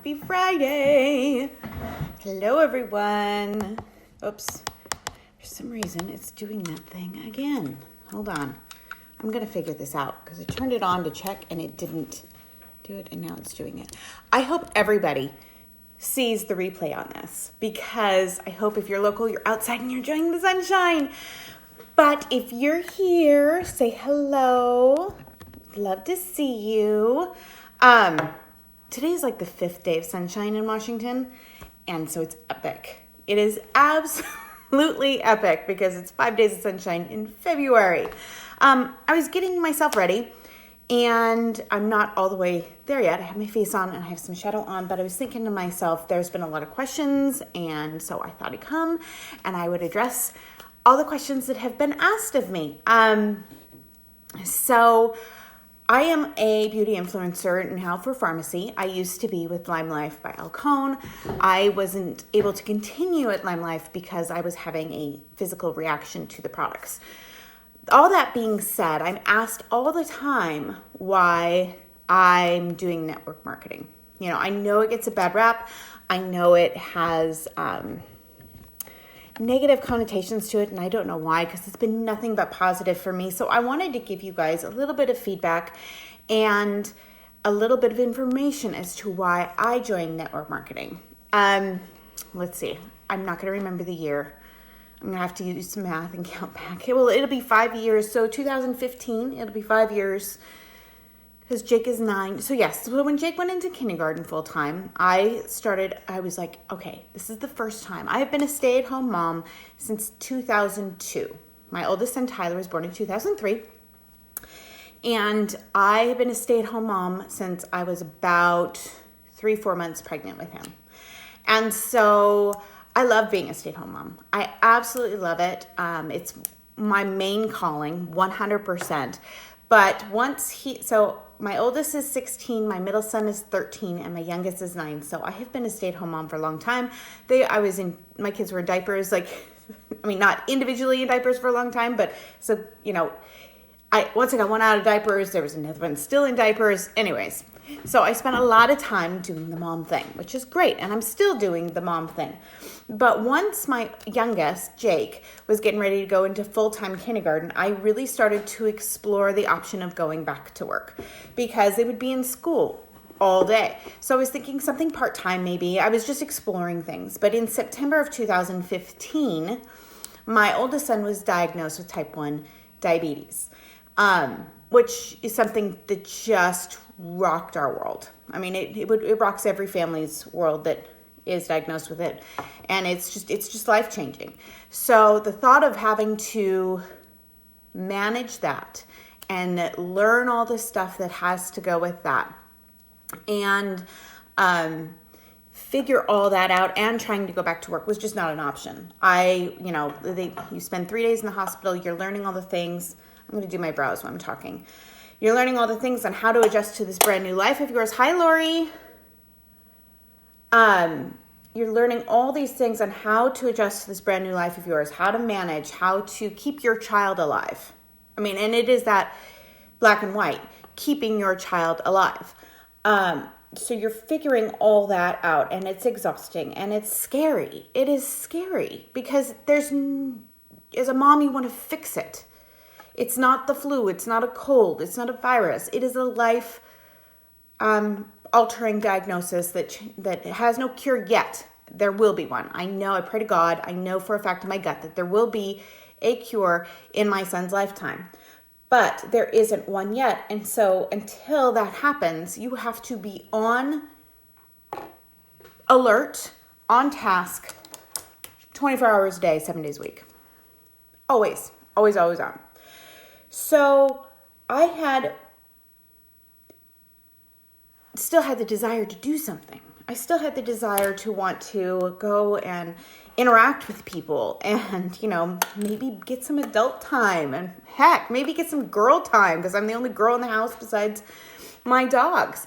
Happy Friday. Hello, everyone. Oops. For some reason, it's doing that thing again. Hold on. I'm going to figure this out because I turned it on to check and it didn't do it, and now it's doing it. I hope everybody sees the replay on this because I hope if you're local, you're outside and you're enjoying the sunshine. But if you're here, say hello. Love to see you. Today is like the 5th day of sunshine in Washington, and so it's epic. It is absolutely epic because it's 5 days of sunshine in February. I was getting myself ready, and I'm not all the way there yet. I have my face on and I have some shadow on, but I was thinking to myself, there's been a lot of questions, and so I thought I'd come and I would address all the questions that have been asked of me. So I am a beauty influencer now for Farmasi. I used to be with Lime Life by Alcone. I wasn't able to continue at Lime Life because I was having a physical reaction to the products. All that being said, I'm asked all the time why I'm doing network marketing. You know, I know it gets a bad rap. I know it has negative connotations to it, and I don't know why, because it's been nothing but positive for me. So I wanted to give you guys a little bit of feedback and a little bit of information as to why I joined network marketing. Let's see. I'm not going to remember the year. I'm going to have to use some math and count back. It'll be 5 years. So 2015, it'll be 5 years because Jake is 9. So yes, so when Jake went into kindergarten full time, I was like, okay, this is the first time. I have been a stay-at-home mom since 2002. My oldest son, Tyler, was born in 2003. And I have been a stay-at-home mom since I was about 3-4 months pregnant with him. And so I love being a stay-at-home mom. I absolutely love it. It's my main calling, 100%. But my oldest is 16, my middle son is 13, and my youngest is 9. So I have been a stay-at-home mom for a long time. My kids were in diapers, not individually in diapers for a long time, but so, once I got one out of diapers, there was another one still in diapers. Anyways, so I spent a lot of time doing the mom thing, which is great. And I'm still doing the mom thing. But once my youngest, Jake, was getting ready to go into full-time kindergarten, I really started to explore the option of going back to work because they would be in school all day. So I was thinking something part-time maybe. I was just exploring things. But in September of 2015, my oldest son was diagnosed with type 1 diabetes, which is something that just rocked our world. I mean, it rocks every family's world that is diagnosed with it, and it's just life-changing. So the thought of having to manage that and learn all the stuff that has to go with that, and figure all that out, and trying to go back to work was just not an option. You spend 3 days in the hospital, you're learning all the things. I'm going to do my brows while I'm talking. You're learning all the things on how to adjust to this brand new life of yours. Hi, Lori. You're learning all these things on how to adjust to this brand new life of yours, how to manage, how to keep your child alive. And it is that black and white, keeping your child alive. So you're figuring all that out, and it's exhausting, and it's scary. It is scary because as a mom, you want to fix it. It's not the flu. It's not a cold. It's not a virus. It is a life altering diagnosis that has no cure yet. There will be one. I know. I pray to God. I know for a fact in my gut that there will be a cure in my son's lifetime. But there isn't one yet. And so until that happens, you have to be on alert, on task, 24 hours a day, 7 days a week. Always, always, always on. So I still had the desire to do something. I still had the desire to want to go and interact with people and, maybe get some adult time and heck, maybe get some girl time because I'm the only girl in the house besides my dogs.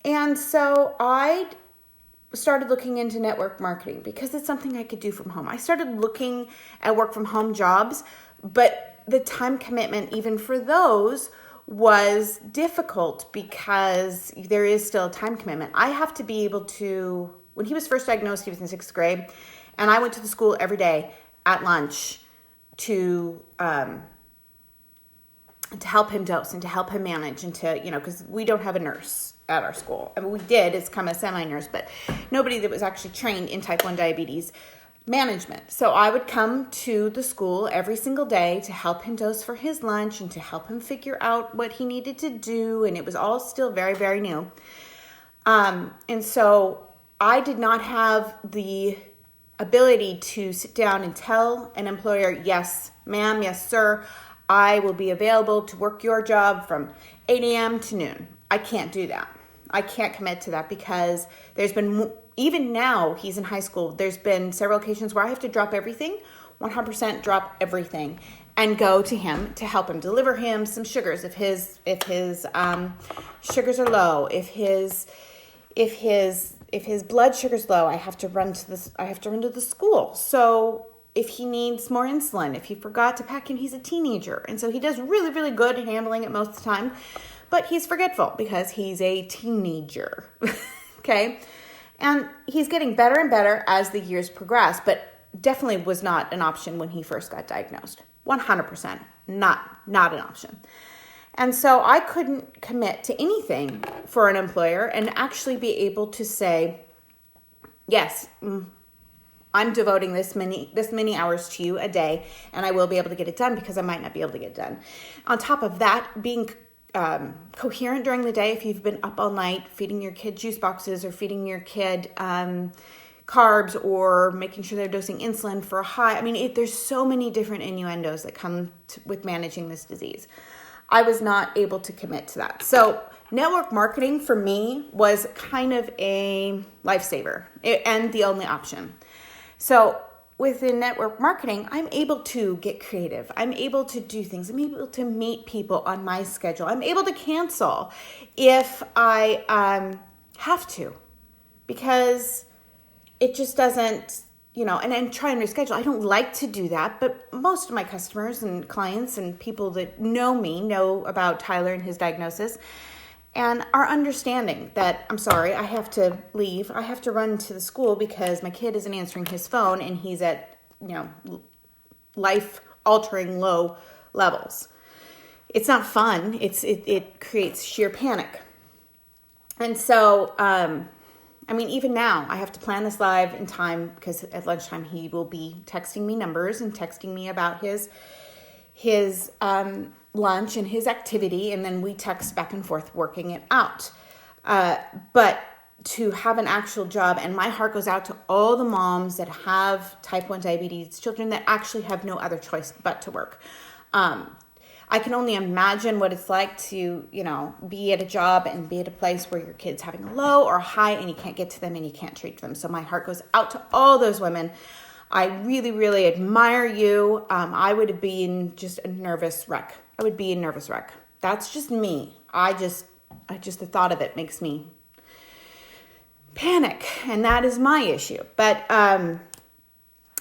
And so I started looking into network marketing because it's something I could do from home. I started looking at work from home jobs, but the time commitment even for those was difficult because there is still a time commitment. I have to be able to, when he was first diagnosed, he was in 6th grade, and I went to the school every day at lunch to help him dose and to help him manage and to, because we don't have a nurse at our school. I mean, we did, it's kind of a semi-nurse, but nobody that was actually trained in type 1 diabetes management. So I would come to the school every single day to help him dose for his lunch and to help him figure out what he needed to do. And it was all still very, very new. And so I did not have the ability to sit down and tell an employer, yes, ma'am, yes, sir, I will be available to work your job from 8 a.m. to noon. I can't do that. I can't commit to that because there's been, even now he's in high school, there's been several occasions where I have to drop everything, 100% drop everything, and go to him to help him, deliver him some sugars if his sugars are low, if his blood sugar's low, I have to run to the school. So if he needs more insulin, if he forgot to pack in, he's a teenager. And so he does really, really good at handling it most of the time, but he's forgetful because he's a teenager. Okay. And he's getting better and better as the years progress, but definitely was not an option when he first got diagnosed. 100%, not an option. And so I couldn't commit to anything for an employer and actually be able to say, yes, I'm devoting this many hours to you a day, and I will be able to get it done because I might not be able to get it done. On top of that, being coherent during the day, if you've been up all night feeding your kid juice boxes or feeding your kid carbs or making sure they're dosing insulin for a high. I mean, there's so many different innuendos that come with managing this disease. I was not able to commit to that. So network marketing for me was kind of a lifesaver and the only option. So within network marketing, I'm able to get creative. I'm able to do things. I'm able to meet people on my schedule. I'm able to cancel if I have to, because it just doesn't, and try and reschedule. I don't like to do that, but most of my customers and clients and people that know me know about Tyler and his diagnosis and are understanding that, I'm sorry, I have to leave. I have to run to the school because my kid isn't answering his phone and he's at, life-altering low levels. It's not fun. It creates sheer panic. And so, even now I have to plan this live in time because at lunchtime he will be texting me numbers and texting me about his lunch and his activity, and then we text back and forth working it out. But to have an actual job, and my heart goes out to all the moms that have type 1 diabetes children that actually have no other choice but to work. I can only imagine what it's like to, be at a job and be at a place where your kid's having a low or a high and you can't get to them and you can't treat them. So my heart goes out to all those women. I really, really admire you. I would have been just a nervous wreck. I would be a nervous wreck. That's just me. I just the thought of it makes me panic, and that is my issue. But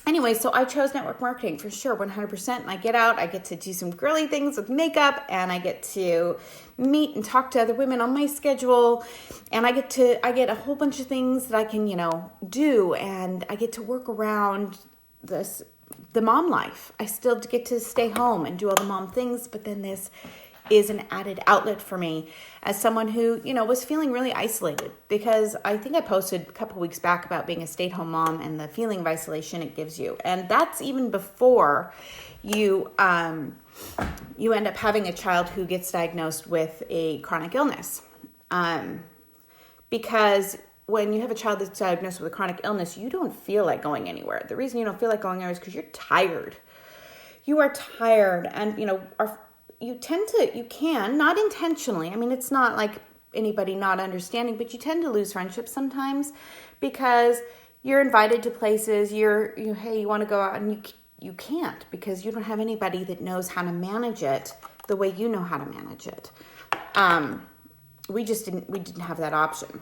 anyway, so I chose network marketing for sure, 100%. And I get out, I get to do some girly things with makeup, and I get to meet and talk to other women on my schedule, and I get a whole bunch of things that I can, do, and I get to work around the mom life. I still get to stay home and do all the mom things, but then this is an added outlet for me as someone who, was feeling really isolated, because I think I posted a couple weeks back about being a stay-at-home mom and the feeling of isolation it gives you. And that's even before you end up having a child who gets diagnosed with a chronic illness. Because when you have a child that's diagnosed with a chronic illness, you don't feel like going anywhere. The reason you don't feel like going anywhere is because you're tired. You are tired, and you can, not intentionally. I mean, it's not like anybody not understanding, but you tend to lose friendships sometimes because you're invited to places, hey, you want to go out, and you can't because you don't have anybody that knows how to manage it the way you know how to manage it. We didn't have that option.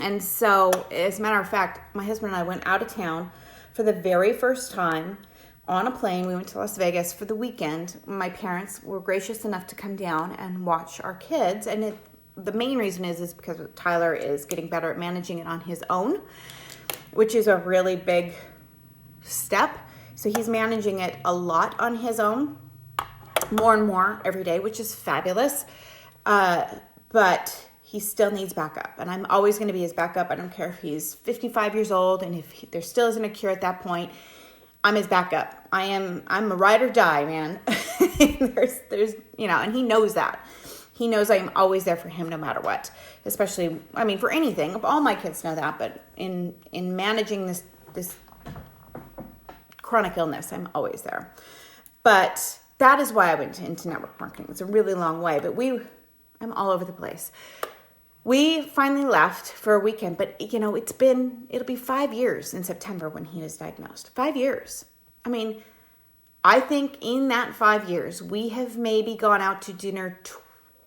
And so, as a matter of fact, my husband and I went out of town for the very first time on a plane. We went to Las Vegas for the weekend. My parents were gracious enough to come down and watch our kids. And the main reason is because Tyler is getting better at managing it on his own, which is a really big step. So he's managing it a lot on his own, more and more every day, which is fabulous. But he still needs backup. And I'm always going to be his backup. I don't care if he's 55 years old and if there still isn't a cure at that point. I'm his backup. I'm a ride or die, man. there's and he knows that. He knows I'm always there for him no matter what. Especially, for anything. All my kids know that, but in managing this chronic illness, I'm always there. But that is why I went into network marketing. It's a really long way, but I'm all over the place. We finally left for a weekend, but it'll be 5 years in September when he was diagnosed. 5 years. I think in that 5 years, we have maybe gone out to dinner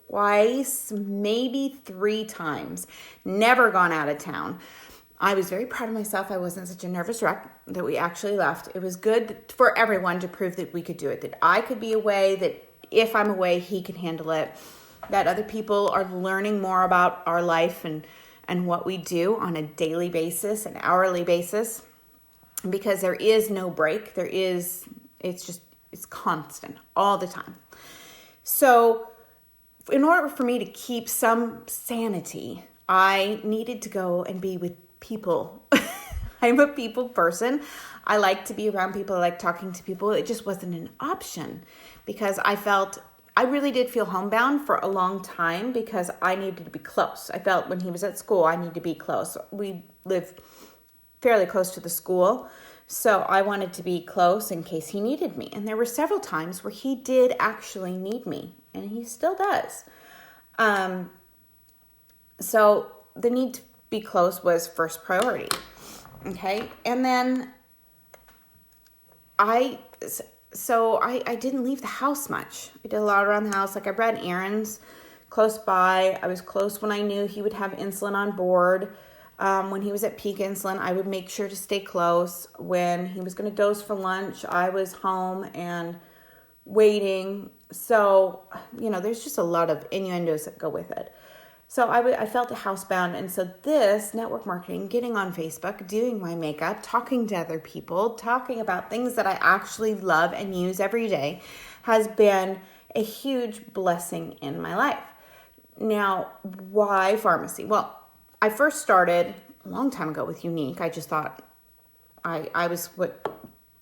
twice, maybe 3 times. Never gone out of town. I was very proud of myself. I wasn't such a nervous wreck that we actually left. It was good for everyone to prove that we could do it, that I could be away, that if I'm away, he could handle it. That other people are learning more about our life and what we do on a daily basis, an hourly basis, because there is no break. It's constant all the time. So in order for me to keep some sanity, I needed to go and be with people. I'm a people person. I like to be around people. I like talking to people. It just wasn't an option because I really did feel homebound for a long time because I needed to be close. I felt when he was at school, I needed to be close. We live fairly close to the school, so I wanted to be close in case he needed me. And there were several times where he did actually need me, and he still does. So the need to be close was first priority, okay? And then I didn't leave the house much. I did a lot around the house. Like I ran errands close by. I was close when I knew he would have insulin on board. When he was at peak insulin, I would make sure to stay close. When he was going to dose for lunch, I was home and waiting. So, there's just a lot of innuendos that go with it. So I felt housebound. And so this network marketing, getting on Facebook, doing my makeup, talking to other people, talking about things that I actually love and use every day has been a huge blessing in my life. Now, why Farmasi? Well, I first started a long time ago with Unique. I just thought I was what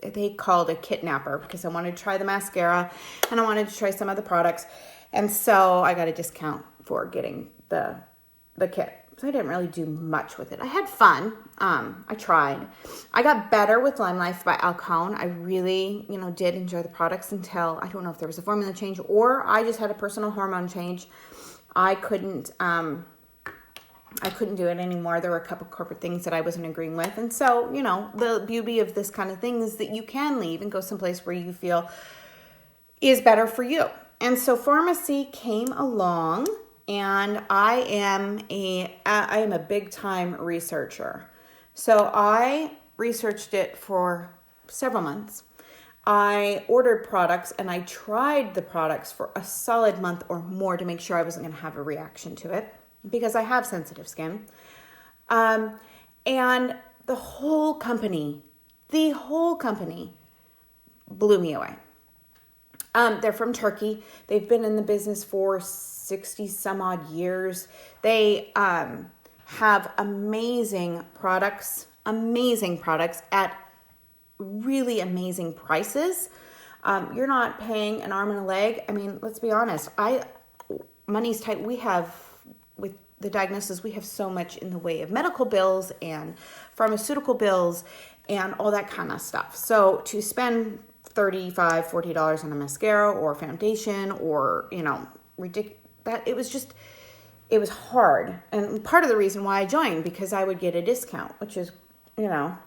they called a kidnapper because I wanted to try the mascara and I wanted to try some of the products. And so I got a discount for getting the kit. So I didn't really do much with it. I had fun. I tried. I got better with Lime Life by Alcone. I really, did enjoy the products until, I don't know if there was a formula change or I just had a personal hormone change. I couldn't do it anymore. There were a couple corporate things that I wasn't agreeing with. And so, the beauty of this kind of thing is that you can leave and go someplace where you feel is better for you. And so Farmasi came along. And I am a big time researcher. So I researched it for several months. I ordered products and I tried the products for a solid month or more to make sure I wasn't going to have a reaction to it because I have sensitive skin. And the whole company blew me away. They're from Turkey. They've been in the business for 60 some odd years. They have amazing products at really amazing prices. You're not paying an arm and a leg. Let's be honest. Money's tight. We have, with the diagnosis, we have so much in the way of medical bills and pharmaceutical bills and all that kind of stuff. So to spend $35, $40 on a mascara or foundation or, ridiculous, that it was hard. And part of the reason why I joined, because I would get a discount, which is, then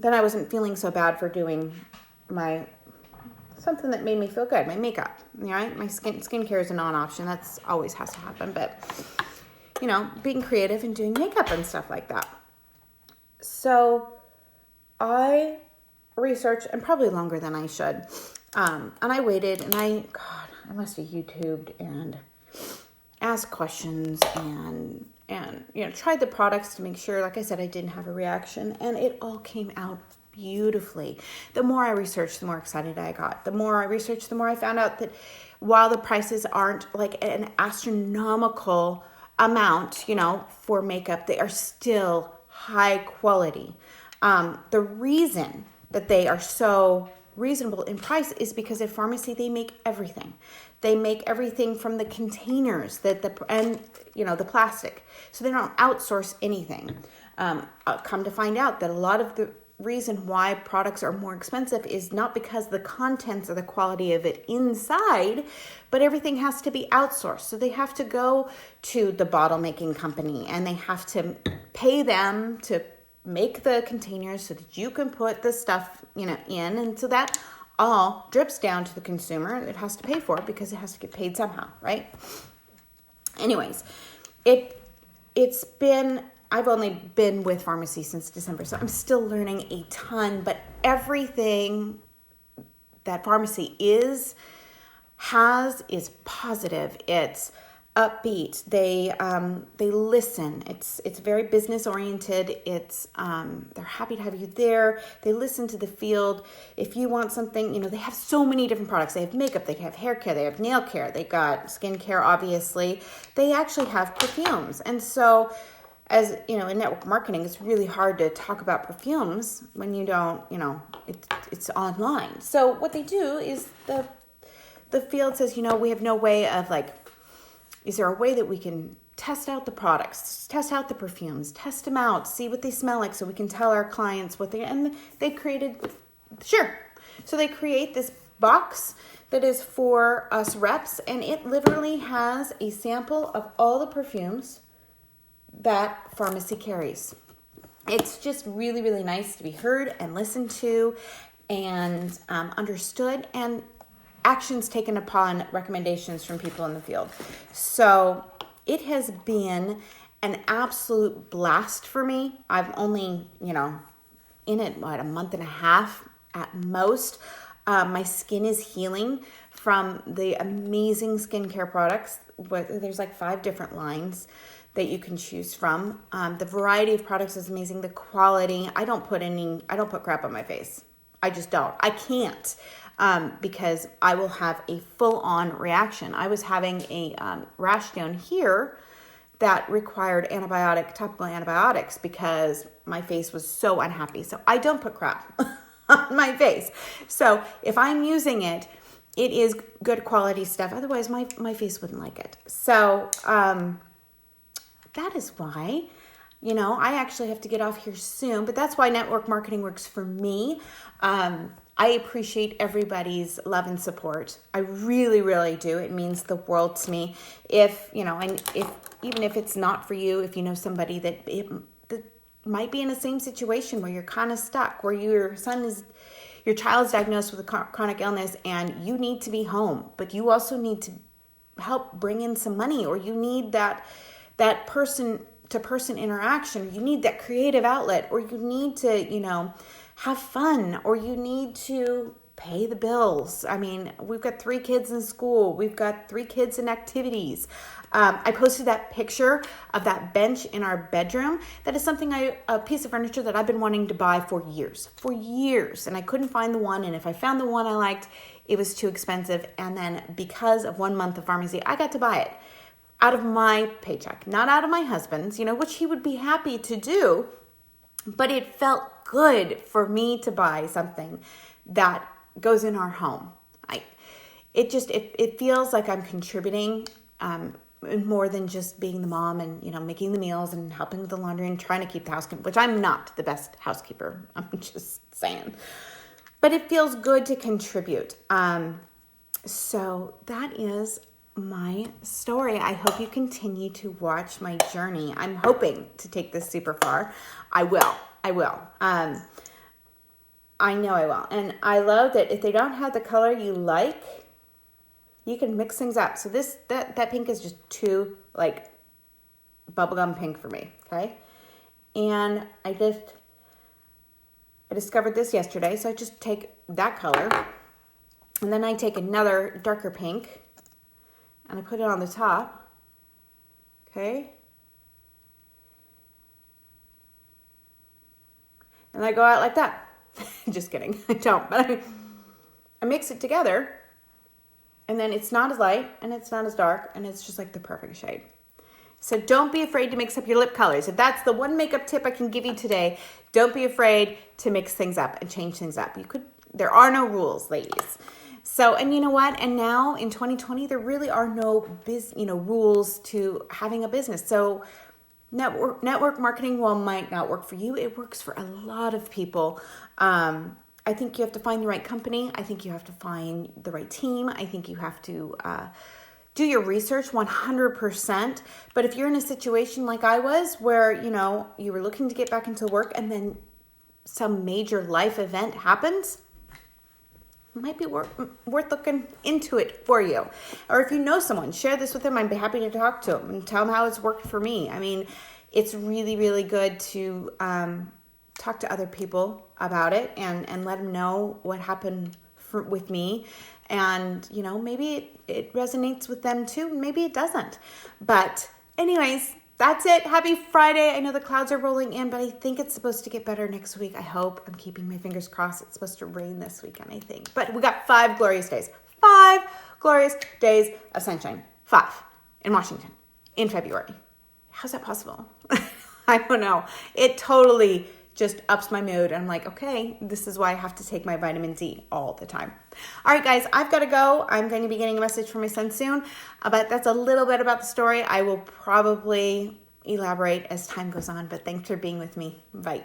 I wasn't feeling so bad for doing something that made me feel good, my makeup, right? My skincare is a non-option. That's always has to happen. But, being creative and doing makeup and stuff like that. So I research, and probably longer than I should. And I waited, and I must have YouTubed and asked questions and tried the products to make sure, like I said, I didn't have a reaction, and it all came out beautifully. The more I researched, the more excited I got. The more I researched, the more I found out that while the prices aren't like an astronomical amount, for makeup, they are still high quality. The reason that they are so reasonable in price is because at Farmasi they make everything. They make everything from the containers the plastic. So they don't outsource anything. Come to find out that a lot of the reason why products are more expensive is not because the contents or the quality of it inside, but everything has to be outsourced. So they have to go to the bottle making company and they have to pay them to make the containers so that you can put the stuff, in. And so that all drips down to the consumer. It has to pay for it because it has to get paid somehow, right? Anyways, I've only been with Farmasi since December, so I'm still learning a ton, but everything that Farmasi is positive. It's upbeat. They listen. It's very business oriented. They're happy to have you there. They listen to the field. If you want something, they have so many different products. They have makeup, they have hair care, they have nail care, they got skincare, obviously. They actually have perfumes. And so as in network marketing, it's really hard to talk about perfumes when you don't, it's online. So what they do is the field says, we have no way of is there a way that we can test out the products, test out the perfumes, test them out, see what they smell like so we can tell our clients and they created, sure. So they create this box that is for us reps, and it literally has a sample of all the perfumes that Farmasi carries. It's just really, really nice to be heard and listened to and understood, and actions taken upon recommendations from people in the field. So it has been an absolute blast for me. I've only, in it, a month and a half at most. My skin is healing from the amazing skincare products. There's 5 different lines that you can choose from. The variety of products is amazing. The quality, I don't put crap on my face. I just don't. I can't. Because I will have a full-on reaction. I was having a rash down here that required topical antibiotics because my face was so unhappy. So I don't put crap on my face. So if I'm using it, it is good quality stuff. Otherwise, my face wouldn't like it. So that is why, I actually have to get off here soon. But that's why network marketing works for me. I appreciate everybody's love and support. I really, really do. It means the world to me. If even if it's not for you, if you know somebody that might be in the same situation where you're kind of stuck, where your child's diagnosed with a chronic illness and you need to be home, but you also need to help bring in some money, or you need that person-to-person interaction, you need that creative outlet, or you need to, have fun, or you need to pay the bills. I mean, we've got 3 kids in school. We've got 3 kids in activities. I posted that picture of that bench in our bedroom. That is a piece of furniture that I've been wanting to buy for years. And I couldn't find the one. And if I found the one I liked, it was too expensive. And then because of 1 month of Farmasi, I got to buy it out of my paycheck, not out of my husband's, which he would be happy to do. But it felt good for me to buy something that goes in our home. It feels like I'm contributing more than just being the mom and making the meals and helping with the laundry and trying to keep the house clean, which I'm not the best housekeeper. I'm just saying, but it feels good to contribute. So that is my story. I hope you continue to watch my journey. I'm hoping to take this super far. I will. I know I will. And I love that if they don't have the color you like, you can mix things up. So that pink is just too bubblegum pink for me. Okay. And I discovered this yesterday. So I just take that color and then I take another darker pink and I put it on the top. Okay. And I go out like that. Just kidding. I don't. But I mix it together. And then it's not as light and it's not as dark. And it's just like the perfect shade. So don't be afraid to mix up your lip colors. If that's the one makeup tip I can give you today, don't be afraid to mix things up and change things up. There are no rules, ladies. So, and you know what? And now in 2020, there really are no rules to having a business. So network marketing, while might not work for you, it works for a lot of people. I think you have to find the right company. I think you have to find the right team. I think you have to do your research 100%. But if you're in a situation like I was, where, you were looking to get back into work and then some major life event happens, it might be worth looking into it for you. Or if you know someone, share this with them. I'd be happy to talk to them and tell them how it's worked for me. I mean, it's really, really good to talk to other people about it and let them know what happened with me. And, maybe it resonates with them too. Maybe it doesn't. But anyways, that's it. Happy Friday. I know the clouds are rolling in, but I think it's supposed to get better next week. I hope. I'm keeping my fingers crossed. It's supposed to rain this weekend, I think. But we got 5 glorious days. 5 glorious days of sunshine. 5 in Washington in February. How's that possible? I don't know. It totally just ups my mood. I'm like, okay, this is why I have to take my vitamin D all the time. All right, guys, I've got to go. I'm going to be getting a message from my son soon, but that's a little bit about the story. I will probably elaborate as time goes on, but thanks for being with me. Bye.